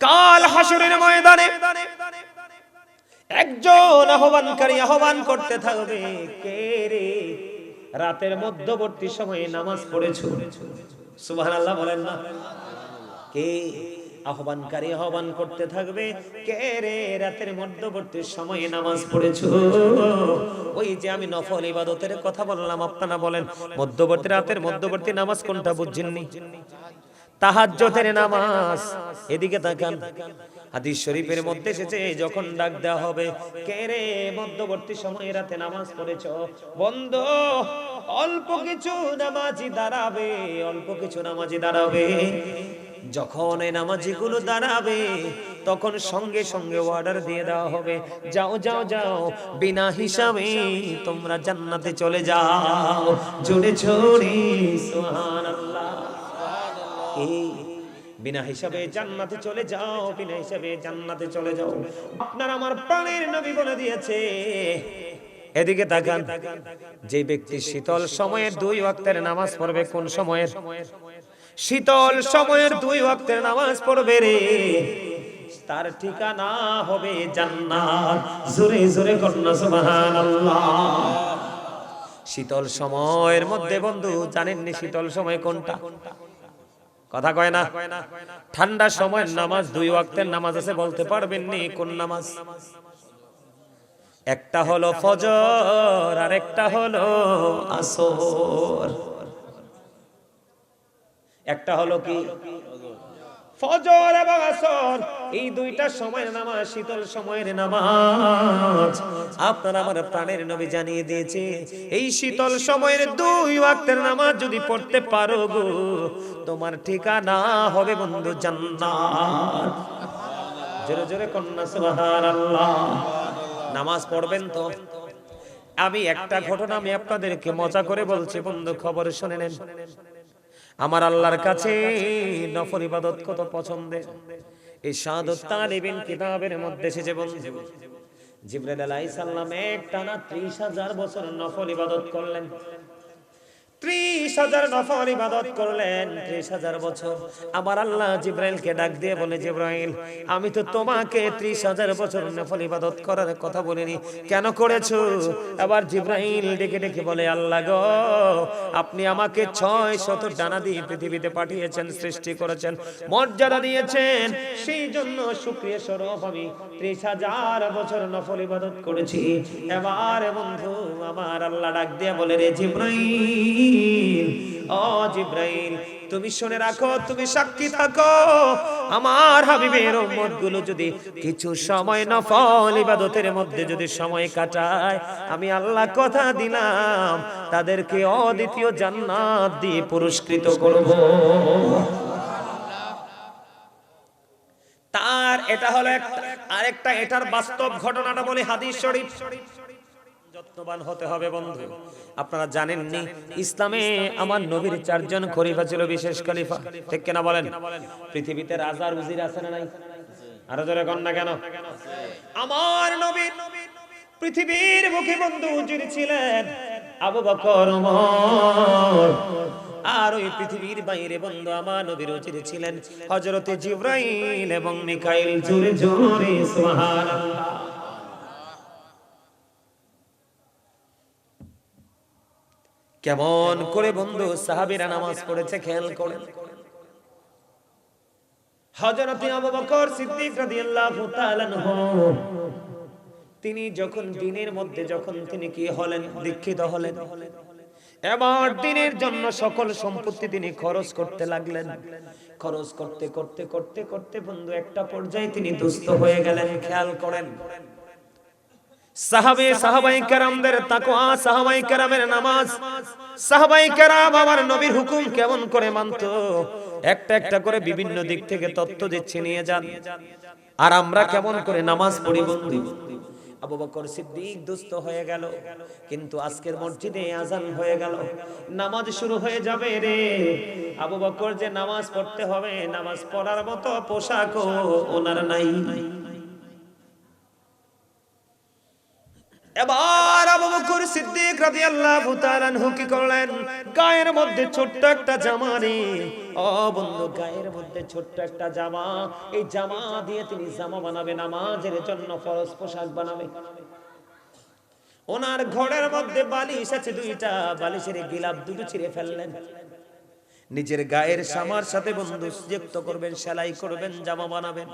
কাল হাসরের ময়দানে একজন আহ্বানকারী আহ্বান করতে থাকবে, কে রে রাতের মধ্যবর্তী সময়ে নামাজ পড়েছো? সুবহানাল্লাহ বলেন না। কে আহ্বানকারী আহ্বান করতে থাকবে, কে রে রাতের মধ্যবর্তী সময়ে নামাজ পড়েছো? ওই যে আমি নফল ইবাদতের কথা বললাম, আপনারা বলেন মধ্যবর্তী রাতের মধ্যবর্তী নামাজ কোনটা বুঝছেননি? তাহাজ্জুদের নামাজ। এদিকে তাকান, হাদিস শরীফের মধ্যে এসেছে যখন ডাক দেওয়া হবে, কে রে মধ্যবর্তী সময়ে রাতে নামাজ পড়েছো? বন্ধু, অল্প কিছু নামাজি দাঁড়াবে, অল্প কিছু নামাজি দাঁড়াবে। যখন এই নামাজিগুলো দাঁড়াবে তখন সঙ্গে সঙ্গে অর্ডার দিয়ে দেওয়া হবে, যাও যাও যাও, বিনা হিসাবে তোমরা জান্নাতে চলে যাও। জোরে জোরে সুবহানাল্লাহ। বিনা হিসাবে জান্নাতে চলে যাও, বিনা হিসাবে জান্নাতে চলে যাও। আপনার আমার প্রাণের নবী বলে দিয়েছে। এদিকে তাকান, যে ব্যক্তি শীতল সময়ের 2 ওয়াক্তের নামাজ পড়বে, কোন সময়ের? শীতল সময়ের 2 ওয়াক্তের নামাজ পড়বে রে, তার ঠিকানা হবে জান্নাত। জোরে জোরে কন্যা সুবহানাল্লাহ। শীতল সময়ের মধ্যে বন্ধু জানেননি শীতল সময় কোনটা? কথা কয় না। ঠান্ডা সময়ের নামাজ 2 ওয়াক্তের নামাজ আছে, বলতে পারবেন নি কোন নামাজ? একটা হলো ফজর আর একটা হলো আসর। একটা হলো কি? ফজর এবং আসর। এই 2টা সময়ের নামাজ শীতল সময়ের নামাজ। আপনার আমার প্রাণের নবী জানিয়ে দিয়েছে, এই শীতল সময়ের 2 ওয়াক্তের নামাজ যদি পড়তে পারো গো, তোমার ঠিকানা হবে বন্ধু জান্নাত। জোরে জোরে কন্যা সুবহানাল্লাহ। নামাজ পড়বেন তো? আমি একটা ঘটনা আমি আপনাদেরকে মজা করে বলছি বন্ধু, খবর শুনে নেন। আমার আল্লাহর কাছে নফল ইবাদত কত পছন্দের। এই শাহাদাত তালিবিন কিতাবের মধ্যে এসেছে বন্ধু, জিবরাইল আলাইহিস সালাম একটানা 30,000 বছর নফল ইবাদত করলেন। 30,000 নফল ইবাদত করলেন, 30,000 বছর। আমার আল্লাহ জিবরাইলকে ডাক দিয়ে বলে, জিবরাইল, আমি তো তোমাকে 30,000 বছর নফল ইবাদত করার কথা বলিনি, কেন করেছো? আবার জিবরাইল ডেকে ডেকে বলে, আল্লাহ গো, আপনি আমাকে 600 ডানা দিয়ে পৃথিবীতে পাঠিয়েছেন, সৃষ্টি করেছেন, মর্যাদা দিয়েছেন, সেই জন্য শুকরিয়া স্বরূপ আমি 30,000 বছর নফল ইবাদত করেছি। এবার বন্ধু আমার আল্লাহ ডাক দিয়ে বলে, রে জিবরাইল, ও জিবরাইল, তুমি শুনে রাখো, তুমি সাক্ষী থাকো, আমার হাবিবের উম্মত গুলো যদি কিছু সময় নফল ইবাদতের মধ্যে যদি সময় কাটায়, আমি আল্লাহ কথা দিলাম তাদেরকে অদ্বিতীয় জান্নাত দিয়ে পুরস্কৃত করব। তার এটা হলো একটা। আরেকটা এটার বাস্তব ঘটনাটা বলি, হাদিস শরীফ। যত্নবান হতে হবে বন্ধু। আপনারা জানেননি ইসলামে আমার নবীর 4 জন খলিফা ছিল, বিশেষ খলিফা, ঠিক কিনা বলেন? পৃথিবীতে রাজার উজির আছে না নাই? আরো জোরে কন না কেন? আমার নবীর পৃথিবীর মুখে বন্ধু উজির ছিলেন আবু বকর, ওমর। আর ওই পৃথিবীর বাইরে বন্ধু আমার নবীর উজির ছিলেন হযরতে জিবরাইল এবং মিকাইল। জোরে জোরে সুবহানাল্লাহ। কেমন করে বন্ধু সাহাবীরা নামাজ পড়েছে খেয়াল করেন। হযরত আবু বকর সিদ্দিক রাদিয়াল্লাহু তাআলা আনহু, তিনি যখন দ্বীনের মধ্যে যখন তিনি কি হলেন, দীক্ষিত হলেন, এবার দ্বীনের জন্য সকল সম্পত্তি তিনি খরচ করতে লাগলেন। খরচ করতে করতে করতে করতে বন্ধু একটা পর্যায়ে তিনি দুস্থ হয়ে গেলেন। খেয়াল করেন সাহাবায়ে কেরামদের তাকওয়া, সাহাবায়ে কেরামের নামাজ, সাহাবায়ে কেরাম আমার নবীর হুকুম কেমন করে মানতো, একটা একটা করে বিভিন্ন দিক থেকে তথ্য দিচ্ছে, নিয়ে যান। আর আমরা কেমন করে নামাজ পড়ি বন্ধু? আবু বকর সিদ্দিক দুস্থ হয়ে গেল, কিন্তু আজকের মসজিদে আজান হয়ে গেল, নামাজ শুরু হয়ে যাবে রে। আবু বকর যে নামাজ পড়তে হবে, নামাজ পড়ার মতো পোশাকও ওনার নাই। এবার আবু বকর সিদ্দিক রাদিয়াল্লাহু তাআলা আনহু কি করলেন, গায়ের মধ্যে ছোট্ট একটা জামা রে, ও বন্ধু, গায়ের মধ্যে ছোট্ট একটা জামা, এই জামা দিয়ে তিনি জামা বানাবে, নামাজের জন্য ফরজ পোশাক বানাবে। ওনার ঘরের মধ্যে বালিশ আছে দুইটা, বালিশের গিলাপ দুটো ছিঁড়ে ফেললেন, নিজের গায়ের সামার সাথে বন্ধু যুক্ত করবেন, সেলাই করবেন, জামা বানাবেন।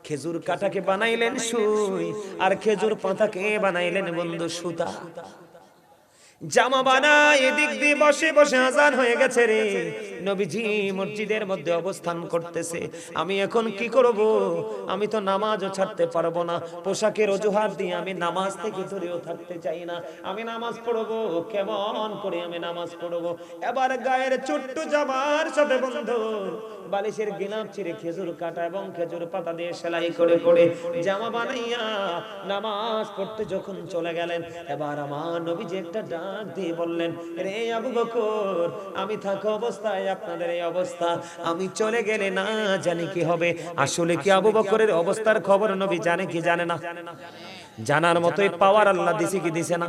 খেজুর কাটাকে বানাইলেন সুই, আর খেজুর পাতাকে বানাইলেন বন্ধু সুতা। জামা বানায় এদিক দিয়ে বসে বসে আজান হয়ে গেছে রে, নবীজি মসজিদের মধ্যে অবস্থান করতেছে। আমি এখন কি করব? আমি তো নামাজও ছাড়তে পারবো না, পোশাকের অজুহাত দিয়ে আমি নামাজ থেকে দূরেও থাকতে চাই না। আমি নামাজ পড়বো কেমন করে? আমি নামাজ পড়বো। এবার গায়ের ছোট্ট জামার সাথে বন্ধু বালিশের গিলাপ ছিঁড়ে খেজুর কাটা এবং খেজুর পাতা দিয়ে সেলাই করে করে জামা বানাইয়া নামাজ পড়তে যখন চলে গেলেন, এবার আমার নবীজি একটা ডাক দিয়ে বললেন, রে আবু বকর, আমি থাকা অবস্থায় আপনাদের এই অবস্থা, আমি চলে গেলে না জানি কি হবে। আসলে কি আবু বকরের অবস্থার খবর নবী জানে কি জানে না? জানার মতোই পাওয়ার আল্লাহ দিছে কি দিছে না?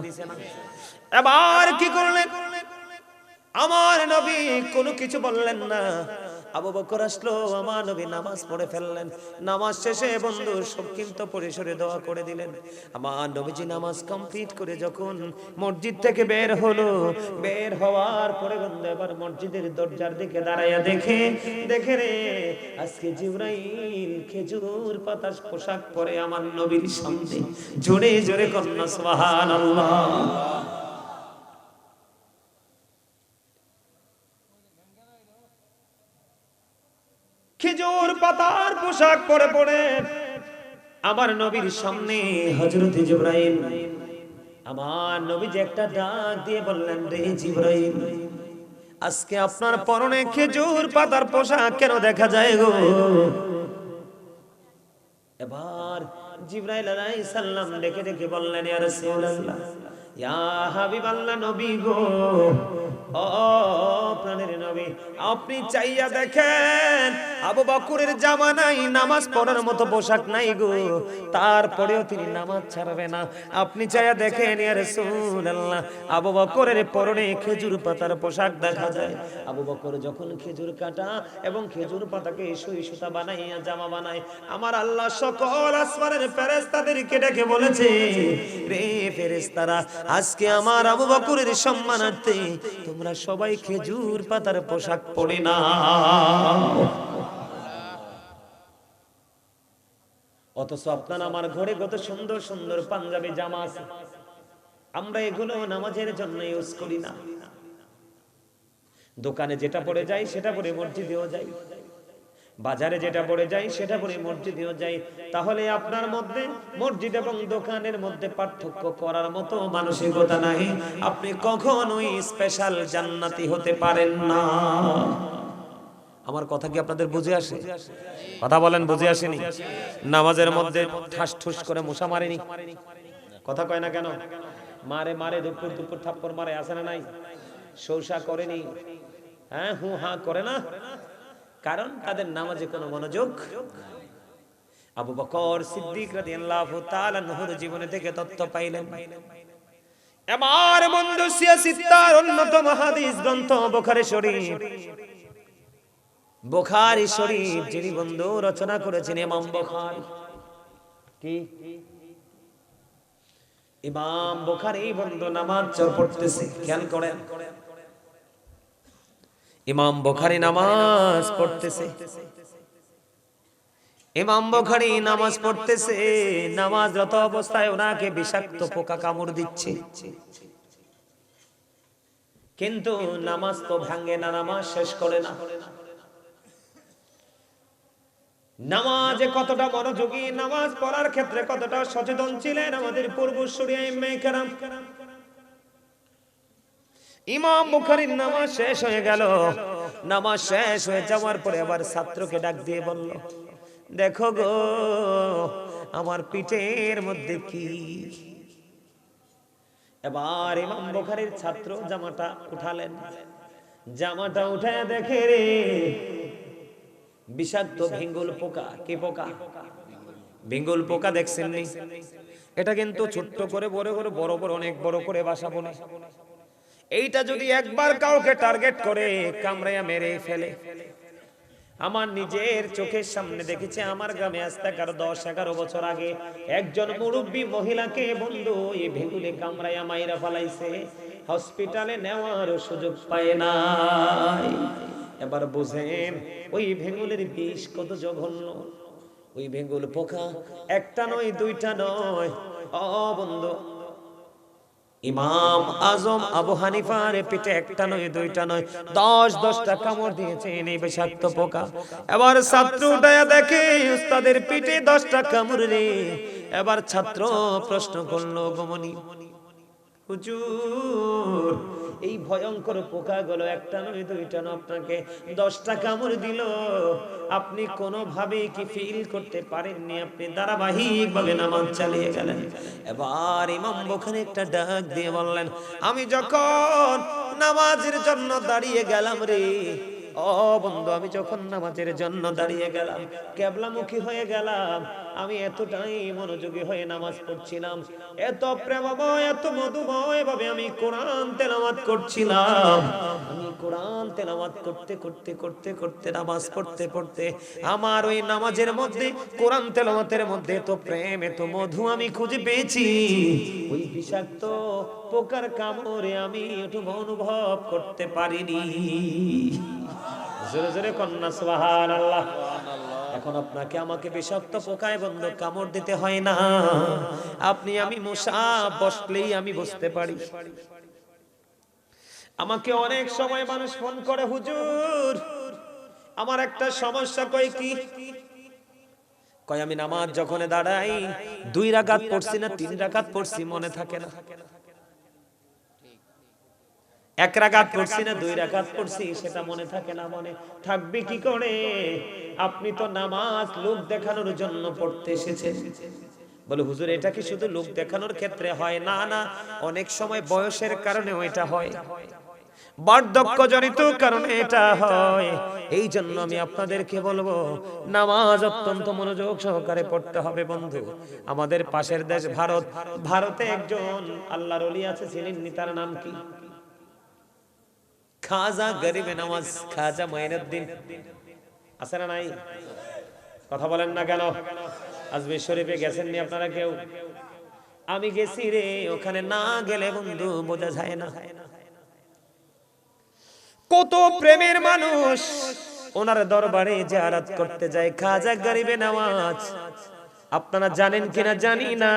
এবার কি করলেন আমার নবী? কোনো কিছু বললেন না। আবু বকর আসলো, আমার নবী নামাজ পড়ে ফেললেন। নামাজ শেষে বন্ধু সংক্ষিপ্ত পরিসরে দোয়া করে দিলেন। আমার নবীজি নামাজ কমপ্লিট করে যখন মসজিদ থেকে বের হলো, বের হওয়ার পরে বন্ধু এবার মসজিদের দরজার দিকে দাঁড়াইয়া দেখে রে, আজকে জিবরাইল খেজুর পাতার পোশাক পরে আমার নবীর সামনে। জোরে জোরে কন্যা সুবহানাল্লাহ। খেজুর পাতার পোশাক পরে পরে আমার নবীর সামনে হযরত জিবরাইল। আমার নবী যে একটা ডাক দিয়ে বললেন, রে জিবরাইল, আজকে আপনার পরনে খেজুর পাতার পোশাক কেন দেখা যায় গো? এবার জিবরাইল আলাইহিস সালাম ডেকে ডেকে বললেন, ইয়া রাসূলুল্লাহ, ইয়া হাবিবাল্লাহ, নবী গো, ও প্রাণের নবী, আপনি চাইয়া দেখেন আবু বকরের জামা নাই, নামাজ পড়ার মতো পোশাক নাই গো, তারপরেও তিনি নামাজ ছাড়বে না। আপনি চাইয়া দেখেন ইয়া রাসূলুল্লাহ, আবু বকরের পরনে খেজুর পাতার পোশাক দেখা যায়। আবু বকর যখন খেজুর কাটা এবং খেজুর পাতাকে সুই সুতা বানাইয়া জামা বানায়, আমার আল্লাহ সকল আসমানের ফেরেশতাদেরকে ডেকে বলেছে, রে ফেরেশতারা, আজকে আমার আবু বকরের সম্মানার্থে তোমরা সবাই খেজুর পাতার পোশাক পরে না। অথচ আপনার আমার ঘরে কত সুন্দর সুন্দর পাঞ্জাবি জামা আছে, আমরা এগুলো নামাজের জন্য ইউজ করি না। দোকানে যেটা পরে যাই সেটা পরে মসজিদেও যাই, বাজারে যেটা পরে যাই সেটা পরে মসজিদেও যাই। তাহলে আপনার মধ্যে মসজিদ এবং দোকানের মধ্যে পার্থক্য করার মতো মানসিকতা নাই, আপনি কখনোই স্পেশাল জান্নাতি হতে পারেন না। আমার কথা কি আপনাদের বুঝে আসে? কথা বলেন, বুঝে আসেনি? নামাজের মধ্যে ঠাস ঠুস করে মশা মারেনি, কথা কয় না কেন? মারে মারে, দুপুর দুপুর থাপ্পড় মারে, আছে না নাই? শৌসা করেনি, হ্যাঁ হু হা করে না, কারণ তাদের নামাজে কোনো মনোযোগ। আবু বকর সিদ্দিক রাদিয়াল্লাহু তাআলা আনহুর জীবনে থেকে তথ্য পাইলেন। আমার বন্ধু সিয়াসিত্তার অন্যতম হাদিস গ্রন্থ বুখারী শরীফ, বুখারী শরীফ যিনি বন্ধু রচনা করেছেন ইমাম বুখারী। কি ইমাম বুখারী বন্ধু নামাজ পড়তেছে, খেয়াল করেন, ইমাম বুখারী নামাজ পড়তেছে। ইমাম বুখারী নামাজ পড়তেছে, নামাজরত অবস্থায় ওনাকে বিষাক্ত পোকা কামড় দিচ্ছে, কিন্তু নামাজ তো ভাঙে না, নামাজ শেষ করে না। নামাজে কতটা মনোযোগী, নামাজ পড়ার ক্ষেত্রে কতটা সচেতন ছিলেন আমাদের পূর্বসূরি আইম্মায়ে কেরাম। ইমাম বুখারীর নামাজ শেষ হয়ে গেল। নামাজ শেষ হয়ে যাওয়ার পরে আবার ছাত্রকে ডাক দিয়ে বলল, দেখো গো, আমার পিঠের মধ্যে কি? এবার ইমাম বুখারীর ছাত্র জামাটা উঠালেন, জামাটা উঠায় দেখে রে বিষাক্ত ভিঙ্গুল পোকা। কি পোকা? বেঙ্গল পোকা দেখছেন নি? এটা কিন্তু ছোট্ট করে বড় করে বড় বড় অনেক বড় করে বাসা বনে। এইটা যদি একবার কাউকে টার্গেট করে কামড়াইয়া মেরে ফেলে। আমার নিজের চোখের সামনে দেখেছি, আমার গ্রামে আজ থেকে 10-11 বছর আগে একজন মুরব্বী মহিলাকে বন্ধু এই ভেগুলে কামড়াইয়া মাইরা ফেলাইছে, হসপিটালে নেওয়ার সুযোগ পায় নাই। এবার বুঝেন ওই ভেগুলের বিষ কত জঘন্য। ওই ভেগুল পোকা একটা নয় দুইটা নয়, ও বন্ধু, ইমাম আজম আবু হানিফার পেটে একটা নয় দুইটা নয় 10-10টা কামড় দিয়েছে এই বিষাক্ত পোকা। এবার ছাত্র উঠায়া দেখে উস্তাদের পেটে 10টা কামড় রে। এবার ছাত্র প্রশ্ন করলো, গমনি হুজুর এই ভয়ঙ্কর পোকাগুলো একটা নয় দুইটা নয় আপনাকে 10টা কামড় দিল, আপনি কোনোভাবেই কি ফিল করতে পারেননি? আপনি ধারাবাহিকভাবে নামাজ চালিয়ে গেলেন। এবার ইমাম বুখারী একটা ডাক দিয়ে বললেন, আমি যখন নামাজের জন্য দাঁড়িয়ে গেলাম রে, ও বন্ধু, আমি যখন নামাজের জন্য দাঁড়িয়ে গেলাম, কিবলামুখী হয়ে গেলাম, আমি এতটাই মনোযোগী হয়ে নামাজ পড়ছিলাম, এত প্রেমময় এত মধুময় ভাবে আমি কোরআন তেলাওয়াত করছিলাম। আমি কোরআন তেলাওয়াত করতে করতে করতে করতে নামাজ পড়তে পড়তে আমার ওই নামাজের মধ্যে কোরআন তেলাওয়াতের মধ্যে তো প্রেম এত মধু আমি খুঁজে পেয়েছি, ওই বিষাক্ত পোকার কামড়ে আমি একটু অনুভব করতে পারিনি। জোরে জোরে কন্যা সুবহানাল্লাহ। এখন আপনাকে আমাকে বিষাক্ত পোকায় বন্ধ কামড় দিতে হয় না, আপনি আমি মশা বসলেই আমি বসতে পারি। আমাকে অনেক সময় মানুষ ফোন করে, হুজুর আমার একটা সমস্যা। কই কি? কয় আমি নামাজ যখন দাঁড়াই 2 রাকাত পড়ছি না 3 রাকাত পড়ছি মনে থাকে না, 1 রাকাত পড়ছি না 2 রাকাত পড়ছি সেটা মনে থাকে না। মনে থাকবে কি করে? আপনি তো নামাজ লোক দেখানোর জন্য পড়তে এসেছেন। বলে হুজুর এটা কি শুধু লোক দেখানোর ক্ষেত্রে হয়? না না, অনেক সময় বয়সের কারণে এটা হয়, বার্ধক্য জনিত কারণে এটা হয়। এই জন্য আমি আপনাদেরকে বলবো নামাজ অত্যন্ত মনোযোগ সহকারে পড়তে হবে বন্ধু। আমাদের পাশের দেশ ভারত, ভারতে একজন আল্লাহর ওলি আছে, চিনেননি? তার নাম কি? খাজা গরিবে নওয়াজ, খাজা মঈনুদ্দিন। আছে না নাই? কথা বলেন না কেন? আজমির শরীফে গেছেননি আপনারা কেউ? আমি গেছি রে, ওখানে না গেলে বন্ধু বোঝা যায় না কত প্রেমের মানুষ ওনার দরবারে জিয়ারত করতে যায়। খাজা গরিবে নওয়াজ আপনারা জানেন কিনা জানি না,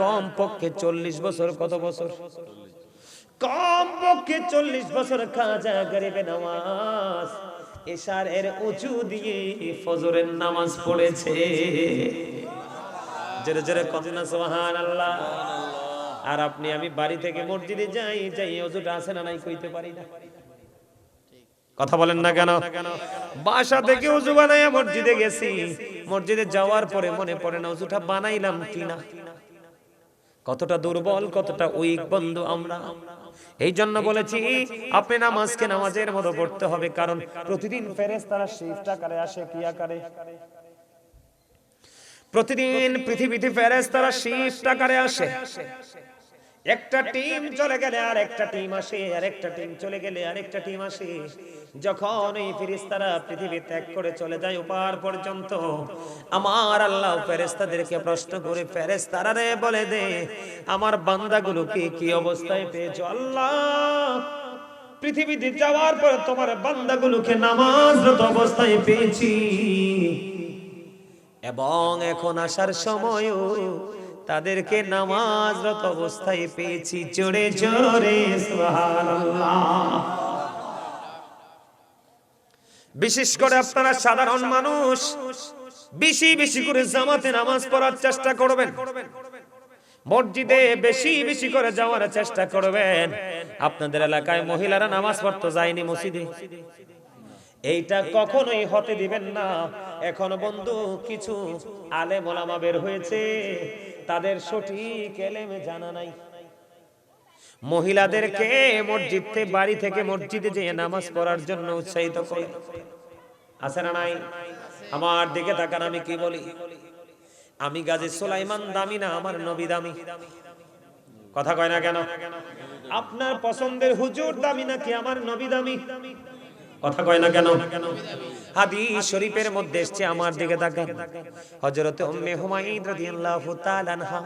কম পক্ষে 40 বছর। কত বছর? কম পক্ষে 40 বছর খাজা গরিবে নওয়াজ এশারের উঁচু দিয়ে ফজরের নামাজ পড়েছে। জোরে জোরে কন্যা সুবহানাল্লাহ। আর আপনি আমি বাড়ি থেকে মসজিদে যাই, যাই ওযুটা আছে না নাই কইতে পারি না। কথা বলেন না কেন? বাসা থেকে ওযু বানাইয়া মসজিদে গেছি, মসজিদে যাওয়ার পরে মনে পড়ে না ওযুটা বানাইলাম কিনা। কতটা দুর্বল, কতটা উইক বন্ধু আমরা। এই জন্য বলেছি আপনি নামাজকে নামাজের মতো পড়তে হবে, কারণ প্রতিদিন ফেরেশতারা শিফট আকারে আসে। কি আকারে? প্রতিদিন পৃথিবীতে ফেরেশতারা শিফট আকারে আসে। একটা টিম চলে গেলে আর একটা টিম আসে, আর একটা টিম চলে গেলে আর একটা টিম আসে। যখন এই ফেরেশতারা পৃথিবী ত্যাগ করে চলে যায় ওপার পর্যন্ত, আমার আল্লাহ ফেরেশতাদেরকে প্রশ্ন করে, ফেরেশতারা রে বলে দে আমার বান্দাগুলোকে কি অবস্থায় পেয়েছো? আল্লাহ পৃথিবীতে যাওয়ার পর তোমার বান্দাগুলোকে নামাজরত অবস্থায় পেয়েছি, এবং এখন আসার সময়ও তাদেরকে নামাজরত অবস্থায় পেয়েছি। জোরে জোরে সুবহানাল্লাহ। বিশেষ করে আপনারা সাধারণ মানুষ বেশি বেশি করে জামাতে নামাজ পড়ার চেষ্টা করবেন, মসজিদে বেশি বেশি করে যাওয়ার চেষ্টা করবেন। আপনাদের এলাকায় মহিলারা নামাজ পড়তে যায়নি মসজিদে, এইটা কখনোই হতে দিবেন না। এখনো বন্ধু কিছু আলেম ওলামা বের হয়েছে, তাদের সঠিক এলেমে জানা নাই। মহিলাদেরকে মসজিদ থেকে, বাড়ি থেকে মসজিদে যেয়ে নামাজ পড়ার জন্য উৎসাহিত করে। আছে না নাই? আমার দিকে তাকান, আমি কি বলি? আমি গাজী সুলাইমান দামি না, আমার নবী দামি? কথা কয় না কেন? আপনার পছন্দের হুজুর দামি নাকি আমার নবী দামি? কথা কয় না কেন? হাদিস শরীফের মধ্যে এসেছে, আমার দিকে তাকান, হযরত উম্মে হুমায়রা রাদিয়াল্লাহু তাআলা আনহা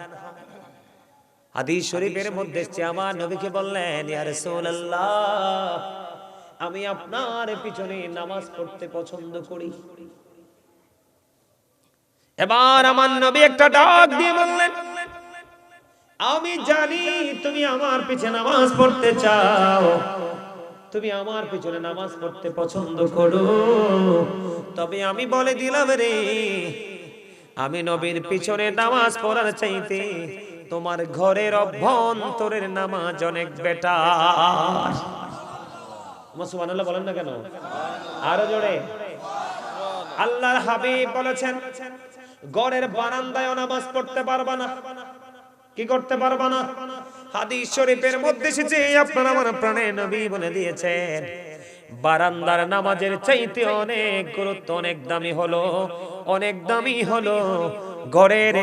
হাদিস শরীফের মধ্যে এসেছে, আমার নবীকে বললেন, ইয়া রাসূলুল্লাহ, আমি আপনার পিছনে নামাজ পড়তে পছন্দ করি। এবার আমার নবী একটা ডাক দিয়ে বললেন, আমি জানি তুমি আমার পিছনে নামাজ পড়তে চাও, তুমি আমার পিছনে নামাজ পড়তে পছন্দ করো, তবে আমি বলে দিলাম রে, আমি নবীর পিছনে নামাজ পড়ার চাইতে তোমার ঘরের অভ্যন্তরের নামাজ অনেক বেটার। সুবহানাল্লাহ বলেন না কেন? আরো জোরে। আল্লাহর হাবিব বলেছেন, ঘরের বারান্দায় নামাজ পড়তে পারবা না। কি করতে পারবা না? হাদিস শরীফের মধ্যে এসেছে, আপনারা আমার প্রাণের নবী বলে দিয়েছেন, বারান্দার নামাজের চাইতে অনেক গুরুত্ব, অনেক দামি হলো, অনেক দামি হলো ঘরের।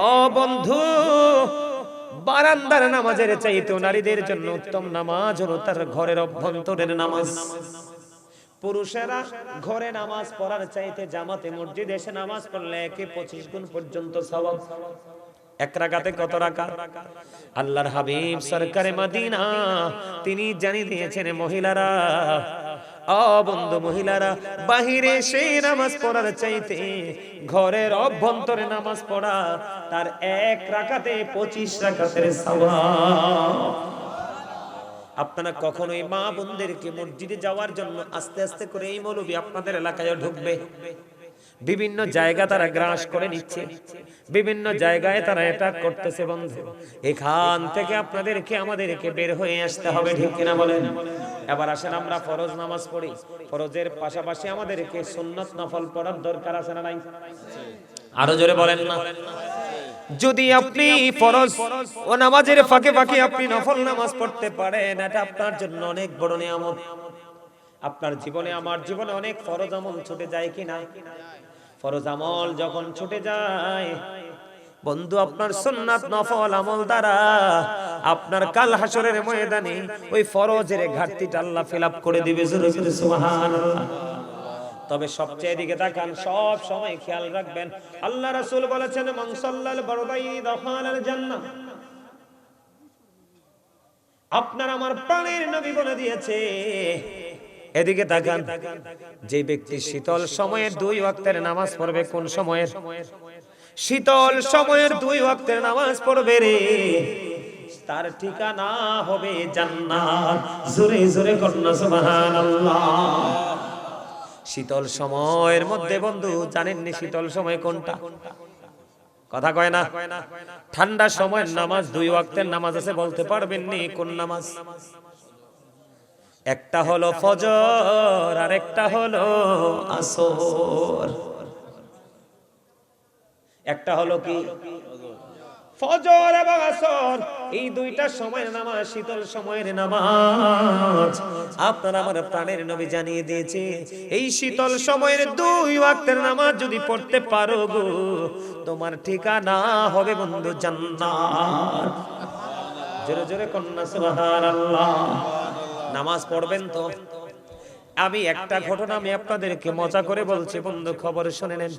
ও বন্ধু, বারান্দার নামাজের চাইতে নারীদের জন্য উত্তম নামাজ হলো তার ঘরের অভ্যন্তরের নামাজ। পুরুষেরা ঘরে নামাজ পড়ার চাইতে জামাতে মসজিদে এসে নামাজ পড়লে 25 গুণ পর্যন্ত সওয়াব। এক রাকাতে কত রাকাত? আল্লাহর হাবিব সরকারে মদিনা তিনি জানিয়ে দিয়েছেন, মহিলারা, ও বন্ধু মহিলারা, বাহিরে এসে নামাজ পড়ার চাইতে ঘরের অভ্যন্তরে নামাজ পড়া তার এক রাকাতে 25 রাকাতের সওয়াব। আপনারা কখনোই মা বোনদেরকে মসজিদে যাওয়ার জন্য আস্তে আস্তে করে, এই মৌলবী আপনাদের এলাকায় ঢুকবে, বিভিন্ন জায়গা তারা গ্রাস করে নিচ্ছে, বিভিন্ন জায়গায় তারা অ্যাটাক করতেছে। বন্ধু, এখান থেকে আপনাদেরকে আমাদেরকে বের হয়ে আসতে হবে, ঠিক কিনা বলেন? এবার আসেন আমরা ফরজ নামাজ পড়ি, ফরজের পাশাপাশি আমাদেরকে সুন্নাত নফল পড়ার দরকার আছে না নাই? আরো জোরে বলেন না। যদি আপনি ফরজ ও নামাজের ফাঁকে ফাঁকে আপনি নফল নামাজ পড়তে পারেন, এটা আপনার জন্য অনেক বড় নিয়ামত। আপনার জীবনে, আমার জীবনে অনেক ফরজ আমল ছুটে যায় কিনা? ফরজ আমল যখন ছুটে যায় বন্ধু, আপনার সুন্নাত নফল আমল দ্বারা আপনার কাল হাসরের ময়দানে ওই ফরজের ঘাটতিটা আল্লাহ ফিল আপ করে দিবে। জোরে জোরে সুবহানাল্লাহ। তবে সবচেয়ে দিকে তাকান, সব সময় খেয়াল রাখবেন, আল্লাহ রাসূল বলেছেন, মান সাল্লাল বারদাইনি দাখালাল জান্নাহ। আপনার আমার প্রাণের নবী বলে দিয়েছে, এদিকে তাকান, যে ব্যক্তি শীতল সময়ের 2 ওয়াক্তের নামাজ পড়বে, কোন সময়ের? শীতল সময়ের 2 ওয়াক্তের নামাজ পড়বে রে, তার ঠিকানা হবে জান্নাত। জোরে জোরে কন্যা সুবহানাল্লাহ। শীতল সময়ের মধ্যে বন্ধু জানেননি শীতল সময় কোনটা? কথা কয় না। ঠান্ডা সময়ের নামাজ 2 ওয়াক্তের নামাজ আছে, বলতে পারবেন নি কোন নামাজ? একটা হলো ফজর আর একটা হলো আসর। একটা হলো কি? ফজর এবং আসর, এই দুইটা সময়ের নামাজ শীতল সময়ের নামাজ। আপনার আমার প্রাণের নবী জানিয়ে দিয়েছে, এই শীতল সময়ের 2 ওয়াক্তের নামাজ যদি পড়তে পারো গো, তোমার ঠিকানা হবে বন্ধু জান্নাত। জোরে জোরে কন্যা সুবহানাল্লাহ। নামাজ পড়বেন তো? আমি একটা ঘটনা আমি আপনাদেরকে মজা করে বলছি বন্ধু, খবর শুনে নেন।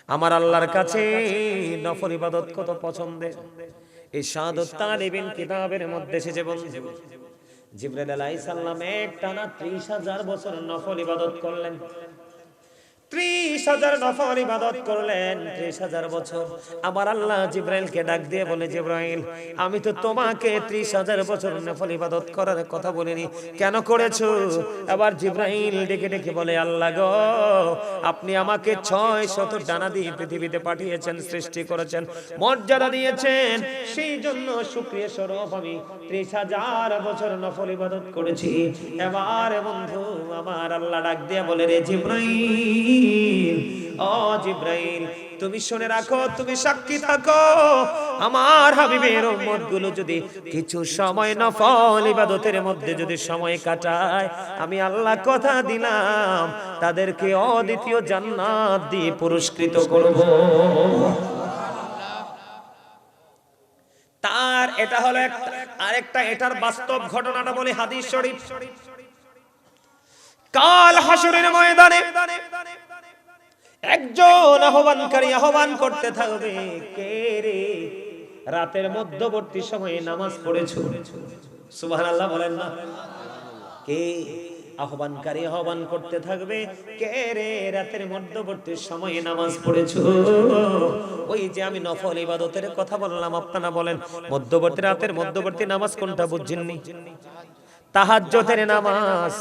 আমার আল্লাহর কাছে নফল ইবাদত কত পছন্দের। এই শাহাদাত তালিবিন কিতাবের মধ্যে এসেছে বন্ধু, জিবরাইল আলাইহিস সালাম একটানা 30,000 বছর নফল ইবাদত করলেন। 30,000 নফল ইবাদত করলেন, 30,000 বছর। আমার আল্লাহ জিবরাইলকে ডাক দিয়ে বলে, জিবরাইল, আমি তো তোমাকে 30,000 বছর নফল ইবাদত করার কথা বলিনি, কেন করেছো? আবার জিবরাইল ডেকে ডেকে বলে, আল্লাহ গো, আপনি আমাকে 600 ডানা দিয়ে পৃথিবীতে পাঠিয়েছেন, সৃষ্টি করেছেন, মর্যাদা দিয়েছেন, সেই জন্য শুকরিয়া স্বরূপ আমি 30,000 বছর নফল ইবাদত করেছি। এবার বন্ধু আমার আল্লাহ ডাক দিয়ে বলে, রে জিবরাইল, ও জিবরাইল তুমি শুনে রাখো, তুমি সাক্ষী থাকো, আমার হাবিবের উম্মতগুলো যদি কিছু সময় নফল ইবাদতের মধ্যে যদি সময় কাটায়, আমি আল্লাহ কথা দিলাম তাদেরকে অদ্বিতীয় জান্নাত দিয়ে পুরস্কৃত করব। তার এটা হলো আরেকটা, এটার বাস্তব ঘটনাটা বলি হাদিস শরীফ। কাল হাসরের ময়দানে একজন আহ্বানকারী আহ্বান করতে থাকবে, কে রে রাতের মধ্যবর্তী সময়ে নামাজ পড়েছো? সুবহানাল্লাহ বলেন না। কে আহ্বানকারী আহ্বান করতে থাকবে, কে রে রাতের মধ্যবর্তী সময়ে নামাজ পড়েছো? ওই যে আমি নফল ইবাদতের কথা বললাম, আপনারা বলেন মধ্যবর্তী রাতের মধ্যবর্তী নামাজ কোনটা বুঝছেননি? তাহাজ্জুদের নামাজ।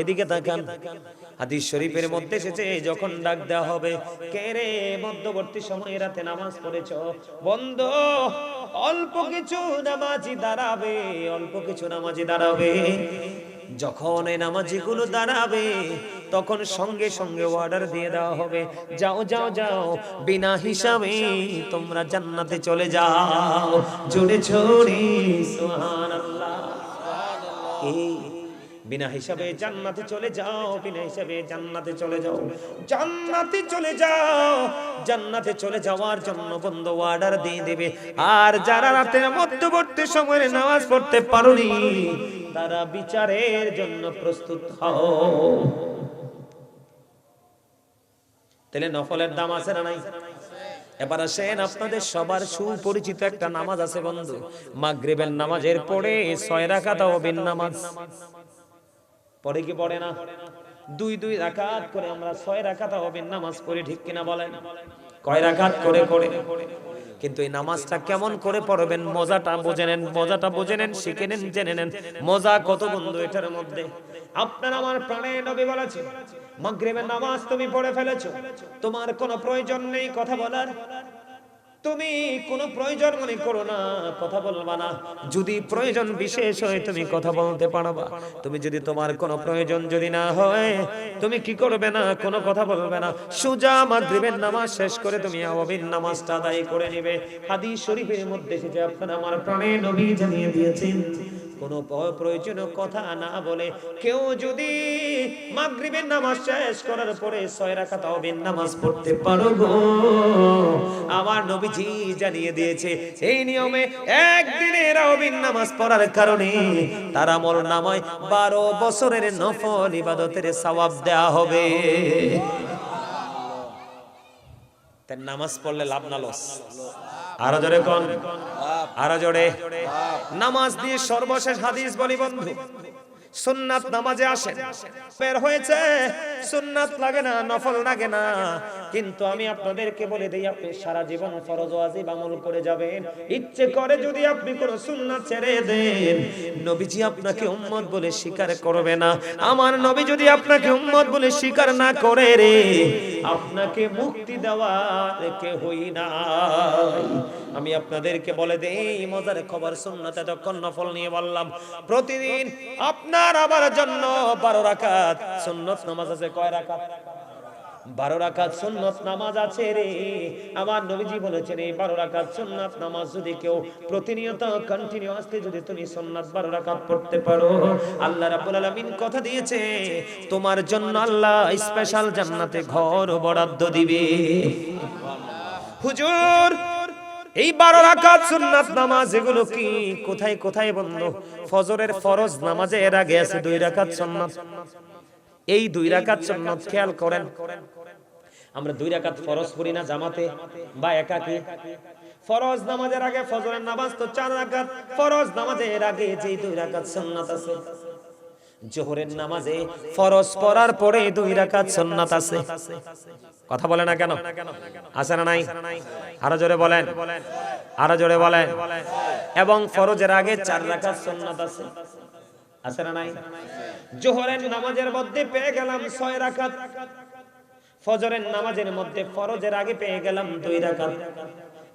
এদিকে তাকান, হাদিস শরীফের মধ্যে এসেছে যখন ডাক দেওয়া হবে, কে রে মধ্যবর্তী সময়ে রাতে নামাজ পড়েছো? বন্ধু অল্প কিছু নামাজি দাঁড়াবে, অল্প কিছু নামাজি দাঁড়াবে। যখন এই নামাজিগুলো দাঁড়াবে তখন সঙ্গে সঙ্গে অর্ডার দিয়ে দেওয়া হবে, যাও যাও যাও, বিনা হিসাবে তোমরা জান্নাতে চলে যাও। জোরে জোরে সুবহানাল্লাহ। বিনা হিসাবে জান্নাতে চলে যাও, বিনা হিসাবে জান্নাতে চলে যাও, জান্নাতে চলে যাও। জান্নাতে চলে যাওয়ার জন্য বন্ধু অর্ডার দিয়ে দেবে। আর যারা রাতের মধ্যবর্তী সময়ে নামাজ পড়তে পারোনি, তারা বিচারের জন্য প্রস্তুত হও। তাহলে নফলের দাম আছে না নাই? এবার আসেন, আপনাদের সবার সুপরিচিত একটা নামাজ আছে বন্ধু, মাগরিবের নামাজের পরে 6 রাকাত তাওবিন নামাজ পড়ে কি পড়ে না? 2 রাকাত করে আমরা 6 রাকাত তাওবিন নামাজ পড়ি, ঠিক কিনা বলেন? কয় রাকাত করে করে? কিন্তু এই নামাজটা কেমন করে পড়বেন মজাটা বুঝে নেন, মজাটা বুঝে নেন, শিখে নেন, জেনে নেন মজা কত বন্ধু এটার মধ্যে। আপনার আমার প্রাণের নবী বলেছেন, মাগরিবের নামাজ তুমি পড়ে ফেলেছো, তোমার কোনো প্রয়োজন নেই কথা বলার, তুমি কোনো প্রয়োজন মনে করো না, কথা বলবা না। যদি প্রয়োজন বিশেষ হয় তুমি কথা বলতে পারবা। তুমি যদি তোমার কোনো প্রয়োজন যদি না হয়, তুমি কি করবে না? কোনো কথা বলবে না। সোজা মাগরিবের নামাজ শেষ করে তুমি তাওবিন নামাজটা আদায় করে নেবে। হাদিস শরীফের মধ্যে এসেছে, আপনারা আমার প্রাণের নবী জানিয়ে দিয়েছেন, কোনো প্রয়োজনীয় কথা না বলে কেউ যদি মাগরিবের নামাজ শেষ করার পরে 6 রাকাত তাওবিন নামাজ পড়তে পারো গো, আমার নবীজি জানিয়ে দিয়েছে এই নিয়মে একদিনের তাওবিন নামাজ পড়ার কারণে তার আমলনামায় 12 বছরের নফল ইবাদতের সওয়াব দেয়া হবে। তাই নামাজ পড়লে লাভ না লস? আরো জোরে কোন, আরো জোরে। নামাজ দিয়ে সর্বশেষ হাদিস বলি বন্ধু, সুন্নাত নামাজে আসেন, বের হয়েছে সুন্নাত লাগে না, নফল লাগে না, কিন্তু আমি আপনাদেরকে বলে দেই, আপনি সারা জীবন ফরজ ওয়াজিব আমল করে যাবেন। ইচ্ছে করে যদি আপনি কোন সুন্নাত ছেড়ে দেন, নবীজি আপনাকে উম্মত বলে স্বীকার করবে না। আমার নবী যদি আপনাকে উম্মত বলে স্বীকার না করে রে, আপনাকে মুক্তি দেওয়ার কেউই নাই। আমি আপনাদেরকে বলে দেই মজার খবর, সুন্নাত এতক্ষণ নফল নিয়ে বললাম, প্রতিদিন আপনার আমার জন্য 12 রাকাত সুন্নাত নামাজ আছে। কয় রাকাত? 12 রাকাত সুন্নাত নামাজ আছে রে। আমার নবীজি বলেছেন এই 12 রাকাত সুন্নাত নামাজ যদি কেউ প্রতিনিয়ত কন্টিনিউয়াসলি যদি তুমি সুন্নাত 12 রাকাত পড়তে পারো, আল্লাহ রাব্বুল আলামিন কথা দিয়েছে তোমার জন্য আল্লাহ স্পেশাল জান্নাতে ঘর বরাদ্দ দিবে। হুজুর এই 12 রাকাত সুন্নাত নামাজ এগুলো কি কোথায় কোথায় বন্ধু? ফজরের ফরজ নামাজের আগে আছে 2 রাকাত সুন্নাত। এই 2 রাকাত সুন্নাত খেয়াল করেন, আমরা 2 রাকাত ফরজ পড়ি না জামাতে বা একাকী? ফরজ নামাজের আগে ফজরের নামাজ তো 4 রাকাত, ফরজ নামাজের আগে যে 2 রাকাত সুন্নাত আছে। জোহরের নামাজে ফরজ পড়ার পরে 2 রাকাত সুন্নাত আছে। কথা বলে না কেন? আছে না নাই? আরো জোরে বলেন, আরো জোরে বলেন। এবং ফরজের আগে 4 রাকাত সুন্নাত আছে। আছে না নাই? জোহরের নামাজের মধ্যে পেয়ে গেলাম 6 রাকাত, ফজরের নামাজের মধ্যে ফরজের আগে পেয়ে গেলাম 2 রাকাত।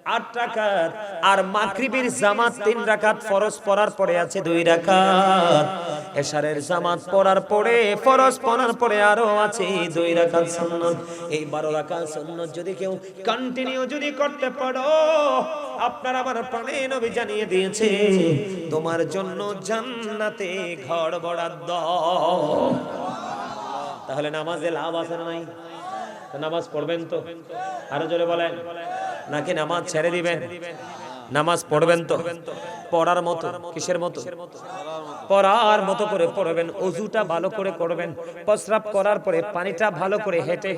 8 রাকাত, আর মাগরিবের জামাত 3 রাকাত ফরজ পড়ার পরে আছে 2 রাকাত, এশারের জামাত পড়ার পরে ফরজ পড়ার পরে আরো আছে 2 রাকাত সুন্নাত। এই 12 রাকাত সুন্নাত যদি কেউ কন্টিনিউ যদি করতে পারো, আপনার আমার প্রাণে নবী জানিয়ে দিয়েছে তোমার জন্য জান্নাতে ঘর বরাদ্দ। তাহলে নামাজে লাভ আছে না নাই? নামাজ পড়বেন তো? আরো জোরে বলেন। নাকি নামাজ ছেড়ে দিবেন? নামাজ পড়বেন তো? পড়ার মতো। কিসের মতো? পড়ার মতো করে পড়বেন। ওযুটা ভালো করে করবেন। প্রস্রাব করার পরে পানিটা ভালো করে হেঁটে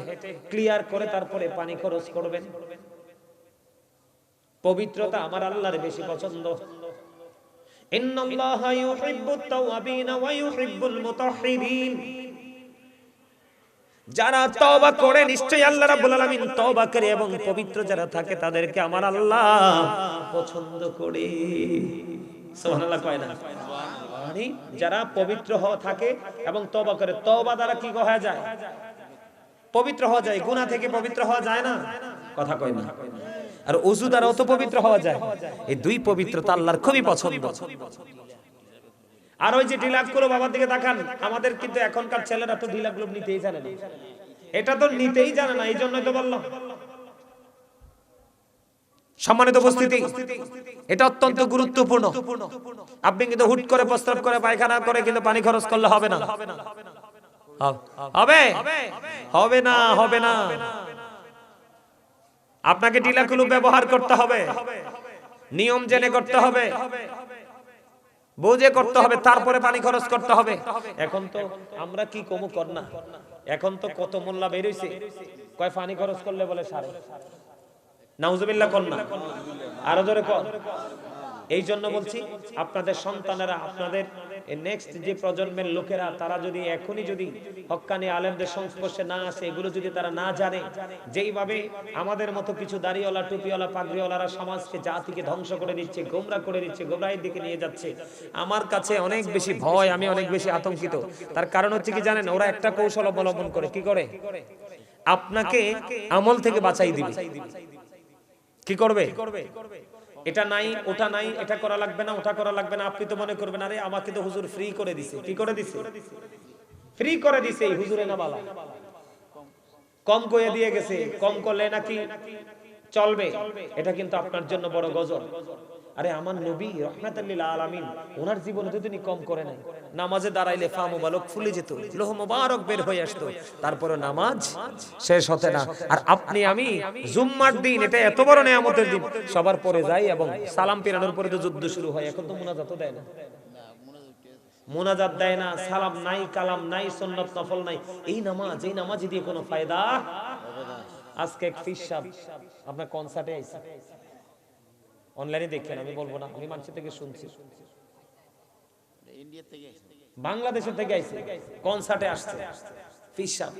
ক্লিয়ার করে তারপরে পানি খরচ করবেন। পবিত্রতা আমার আল্লাহর বেশি পছন্দ। ইন্নাল্লাহা ইউহিব্বুত তাওয়াবিনা ওয়া ইউহিব্বুল মুতাহহিরিন। যারা তওবা করে নিশ্চয়ই আল্লাহ রাব্বুল আলামিন তওবা করে এবং পবিত্র যারা থাকে তাদেরকে আমার আল্লাহ পছন্দ করে। সুবহানাল্লাহ কয় না? মানে যারা পবিত্র থাকে এবং তওবা করে, তওবা দ্বারা কি হওয়া যায়? পবিত্র হওয়া যায়। গুনাহ থেকে পবিত্র হওয়া যায় না? কথা কয় না। আর ওযু দ্বারাও তো পবিত্র হওয়া যায়। এই দুই পবিত্রতা আল্লাহর খুবই পছন্দ। আর ওই যে ঢিলাগুলো বাবার দিকে তাকান, আমাদের কিন্তু এখনকার ছেলেরা তো ঢিলাগুলো নিতেই জানে না। এটা তো নিতেই জানে না, এই জন্যই তো বললাম। সম্মানিত উপস্থিতি, এটা অত্যন্ত গুরুত্বপূর্ণ। আপনি কিন্তু হুট করে প্রস্রাব করে পায়খানা করে কিন্তু পানি খরচ করলে হবে না। হবে? হবে না, হবে না। আপনাকে ঢিলাগুলো ব্যবহার করতে হবে, নিয়ম জেনে করতে হবে, বুঝে করতে হবে, তারপরে পানি খরচ করতে হবে। এখন তো আমরা কি কমু কর না, এখন তো কত মোল্লা বের হইছে, কয় পানি খরচ করলে বলে সারে। নাউজুবিল্লাহ কর না, আরো জোরে কর। এই জন্য বলছি আপনাদের সন্তানেরা, আপনাদের নেক্সট যে প্রজন্মের লোকেরা, তারা যদি এখনই যদি হক্কানি আলেমদের সংস্পর্শে না আসে, এগুলো যদি তারা না জানে, যেইভাবে আমাদের মতো কিছু দাড়িওয়ালা টুপিওয়ালা পাগড়িওয়ালারা সমাজকে জাতিকে ধ্বংস করে দিচ্ছে, গোমরা করে দিচ্ছে, গোমরাহির দিকে নিয়ে যাচ্ছে, আমার কাছে অনেক বেশি ভয়, আমি অনেক বেশি আতঙ্কিত। তার কারণ হচ্ছে কি জানেন? ওরা একটা কৌশল অবলম্বন করে। কি করে? আপনাকে আমল থেকে বাঁচাই দিবে। কি করবে? এটা নাই, ওটা নাই, এটা করা লাগবে না, ওটা করা লাগবে না। আপনি তো মনে করবেন আরে আমাকে তো হুজুর ফ্রি করে দিছে। কি করে দিছে? ফ্রি করে দিছে। এই হুজুরে না বালা, কম করে দিয়ে গেছে, কম করলে নাকি চলবে। এটা কিন্তু আপনার জন্য বড় গজব। আরে আমার নবী রাহমাতুল লিল আলামিন, ওনার জীবনে তো তিনি কম করে নাই। নামাজে দাঁড়াইলে ফা মুবারক ফুলে যেত, লোহ মুবারক বের হয়ে আসতো, তারপরে নামাজ শেষ হতে না। আর আপনি আমি জুম্মার দিন, এটা এত বড় নিয়ামতের দিন, সবার পরে যাই এবং সালাম পেরানোর পরে তো যুদ্ধ শুরু হয়। এখন তো মুনাজাতও দেয় না, মুনাজাত দেয় না, সালাম নাই, কালাম নাই, সুন্নাত নফল নাই। এই নামাজ দিয়ে কোনো ফায়দা হবে না। আজকে এক ফিস সাহেব আপনার কনসার্টে আইছে, অনলাইনে দেখেন, আমি বলবো না, আমি মানুষের থেকে শুনছি, ইন্ডিয়া থেকে, বাংলাদেশের থেকে আইছে, কনসার্টে আসছে ফিস সাহেব।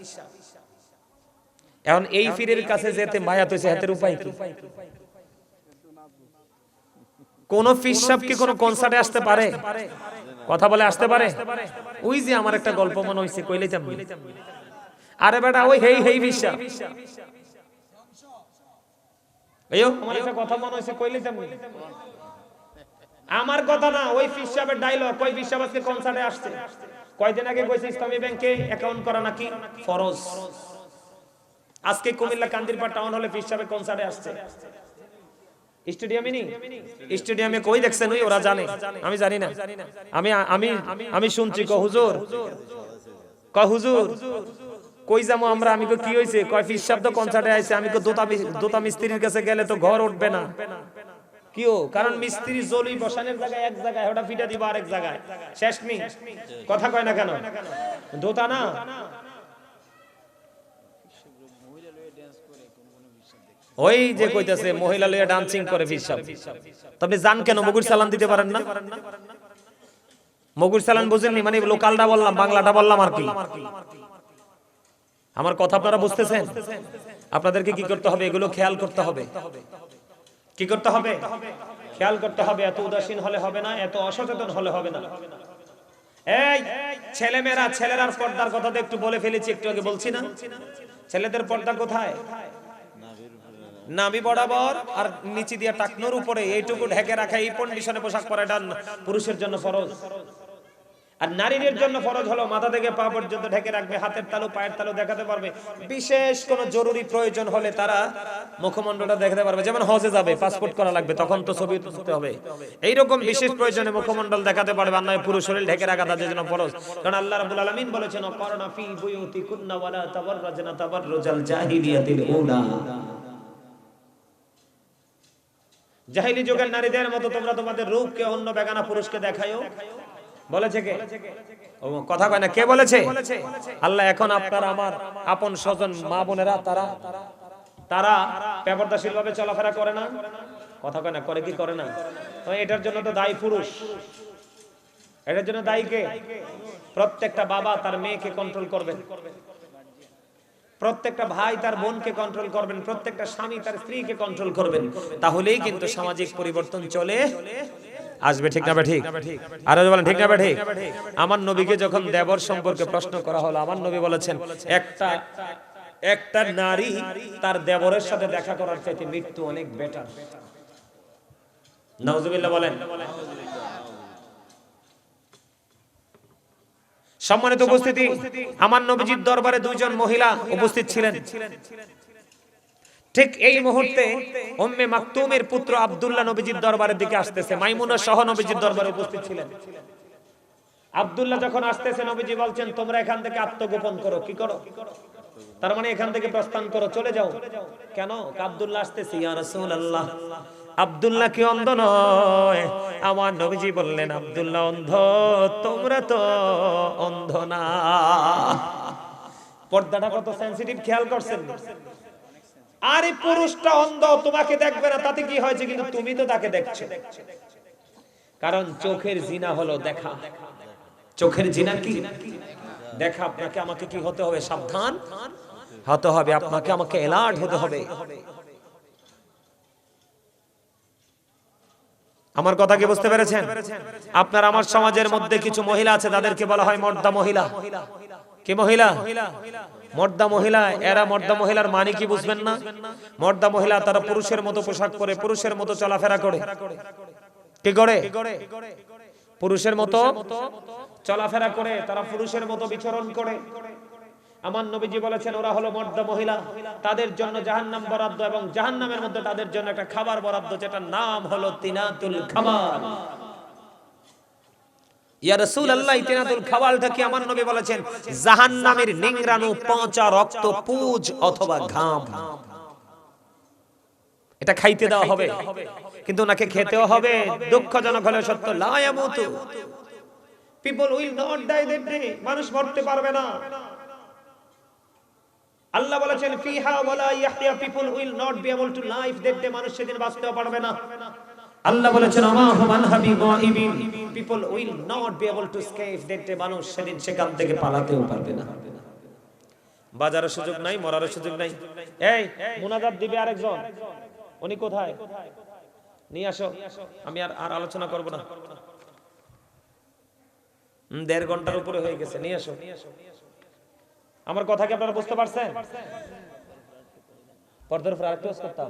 এখন এই ফিরের কাছে যেতে মায়াত হইছে, হাতের উপায় কি? কোন ফিস সাহেব কি কোন কনসার্টে আসতে পারে? কথা বলে আসতে পারে? ওই যে আমার একটা গল্প মনে হইছে, কইলে যাবি। আরে বেটা ওই হেই হেই ফিস সাহেব, এইও আমার একটা কথা মনে হইছে, কইলে যাবি। আমার কথা না, ওই ফিস সাহেবের ডায়লগ। কই ফিস সাহেব আজকে কনসার্টে আসছে, কয়দিন আগে কইছে ইসলামী ব্যাংকে অ্যাকাউন্ট করা নাকি ফরজ। আজকে কুমিল্লা কান্দিরপাড় টাউন হলে ফিস সাহেব কনসার্টে আসছে। স্টেডিয়ামে নি, স্টেডিয়ামে কই দেখছেন? ওই ওরা জানে, আমি জানি না। আমি আমি আমি শুনছি ক হুজুর, ক হুজুর কই যাবো আমরা? আমি কো কি হইছে? কয় ফিস সাহেব তো কনসার্টে আইছে। আমি কো দোতা মিস্ত্রির কাছে গেলে তো ঘর উঠবে না। কিও? কারণ মিস্ত্রি জলি বসানোর জায়গায় এক জায়গায়, ওটা ফিটা দিব আরেক জায়গায়, শেষ মি। কথা কয় না কেন? দোতা না, ওই যে কইতাছে মহিলা লইয়া ডান্সিং করে ফিস সাহেব। তবে জান কেন মগুর চালান দিতে পারেন না? মগুর চালান বুঝেননি? মানে লোকালটা বললাম, বাংলাটা বললাম আর কি। আমার কথা আপনারা বুঝতেছেন? আপনাদেরকে কি করতে হবে? এগুলো খেয়াল করতে হবে। কি করতে হবে? খেয়াল করতে হবে। এত উদাসীন হলে হবে না, এত অসচেতন হলে হবে না। এই ছেলেমেয়েরা, ছেলেরার পর্দার কথা তো একটু বলে ফেলেছি, একটু আগে বলছি না? ছেলেদের পর্দা কোথায়? নাভি বরাবর আর নিচে দিয়ে টাকনোর উপরে এইটুকু ঢেকে রাখা, এই কন্ডিশনে পোশাক পরাটা পুরুষের জন্য ফরজ। আর নারীদের জন্য ফরজ হলো মাথা থেকে পা পর্যন্ত ঢেকে রাখবে, হাতের তালু পায়ের তালু দেখাতে পারবে। বিশেষ কোনো জরুরি প্রয়োজন হলে তারা মুখমণ্ডলটা দেখাতে পারবে, যেমন হজে যাবে, পাসপোর্ট করা লাগবে, তখন তো ছবি তুলতে হবে। এইরকম বিশেষ প্রয়োজনে মুখমণ্ডল দেখাতে পারবে, আর নয় পুরো শরীর ঢেকে রাখা তাদের জন্য ফরজ। কারণ আল্লাহ রাব্বুল আলামিন বলেছেন, অকরনা ফি বুয়ুতিকুন্না ওয়ালা তাবাররাজনা তাবাররুজাল জাহিলিয়াতিল উলা। জাহিলি যুগের নারীদের মতো তোমরা তোমাদের রূপকে অন্য বেগানা পুরুষকে দেখায়ও। বলেছে কে? ও কথা কয় না, কে বলেছে? আল্লাহ। এখন আপনার আমার আপন স্বজন মা বোনেরা তারা বেপরদাশীল ভাবে চলাফেরা করে না? কথা কয় না, করে কি করে না? তো এটার জন্য তো দায়ী পুরুষ। এটার জন্য দায়ী কে? প্রত্যেকটা বাবা তার মেয়েকে কন্ট্রোল করবেন, প্রত্যেকটা ভাই তার বোনকে কন্ট্রোল করবেন, প্রত্যেকটা স্বামী তার স্ত্রীকে কন্ট্রোল করবেন। তাহলেই কিন্তু সামাজিক পরিবর্তন চলে আসবে। ঠিক না ঠিক? আরো বলেন ঠিক না ঠিক? আমার নবীকে যখন দেবর সম্পর্কে প্রশ্ন করা হলো, আমার নবী বলেছেন, একটা নারী তার দেবরের সাথে দেখা করার চাইতে মৃত্যু অনেক বেটার। নাউজুবিল্লাহ বলেন। সম্মানিত উপস্থিতি, আমার নবীজির দরবারে দুইজন মহিলা উপস্থিত ছিলেন। ঠিক এই মুহূর্তে উম্মে মাকতুমের পুত্র আব্দুল্লাহ নবীজির দরবারের দিকে আসতেছে। মাইমুনা সহ নবীজির দরবারে উপস্থিত ছিলেন। আব্দুল্লাহ যখন আসতেছে, নবীজি বলছেন, তোমরা এখান থেকে আত্মগোপন করো। কি করো? তার মানে এখান থেকে প্রস্থান করো, চলে যাও। কেন? আব্দুল্লাহ আসতেছে। ইয়া রাসূলুল্লাহ, আব্দুল্লাহ কি অন্ধ নয়? আমার নবীজি বললেন, আব্দুল্লাহ অন্ধ, তোমরা তো অন্ধ না। পর্দাটা কত সেনসিটিভ খেয়াল করছেন? আরে পুরুষটা অন্ধ, তোমাকে দেখবে না তাতে কি হয়েছে, কিন্তু তুমি তো তাকে দেখছো। কারণ চোখের জিনা হলো দেখা। চোখের জিনা কি? দেখা। আপনাকে আমাকে কি হতে হবে? সাবধান হতে হবে, আপনাকে আমাকে অ্যালার্ট হতে হবে। আমার কথা কি বুঝতে পেরেছেন? আপনার আমার সমাজের মধ্যে কিছু মহিলা আছে, তাদেরকে বলা হয় মর্দা মহিলা। কি মহিলা? মর্দা মহিলা। এরা মর্দা মহিলার মানে কি বুঝবেন না? মর্দা মহিলা তারা পুরুষের মতো পোশাক পরে, পুরুষের মতো চলাফেরা করে। কি করে? পুরুষের মতো চলাফেরা করে, তারা পুরুষের মতো বিচরণ করে। আমার নবীজি বলেছেন, ওরা হলো মর্দা মহিলা। তাদের জন্য জাহান্নাম বরাদ্দ, এবং জাহান্নামের মধ্যে তাদের জন্য একটা খাবার বরাদ্দ, যেটার নাম হলো তিনাতুল খাবার। ইয়া রাসূলুল্লাহ, তিনাতুল খাবারটা কি? আমার নবী বলেছেন, জাহান্নামের নিংরানো, পচা রক্ত, পুজ অথবা ঘাম। এটা খাইতে দেওয়া হবে, কিন্তু নাকি খেতেও হবে। দুঃখজনক হলে সত্য, লা ইয়ামুতু, people will not die that day. মানুষ মরতে পারবে না। আল্লাহ বলেছেন, ফিহা ওয়ালা ইয়াহইয়া, people will not be able to live that day. মানুষ সেদিন বাঁচতেও পারবে না। আল্লাহ বলেছেন, আমা হুমান হাবিবাইবিন, people will not be able to escape that day. মানুষ সেদিন সেখান থেকে পালাতেও পারবে না। বাজারের সুযোগ নাই, মরার সুযোগ নাই। এই মুনাজাত দিবে আরেকজন, উনি কোথায়? নিয়ে আসো। আমি আর আলোচনা করব না, 1.5 ঘন্টার উপরে হয়ে গেছে। নিয়ে আসো। আমার কথা কি আপনারা বুঝতে পারছেন? পর্দার উপর আরেকটু করতাম।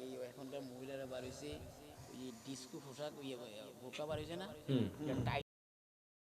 এই এখনকার মহিলারা বার হইছে, এই ডিস্কো পোশাক, বোরকা বার হইছে না,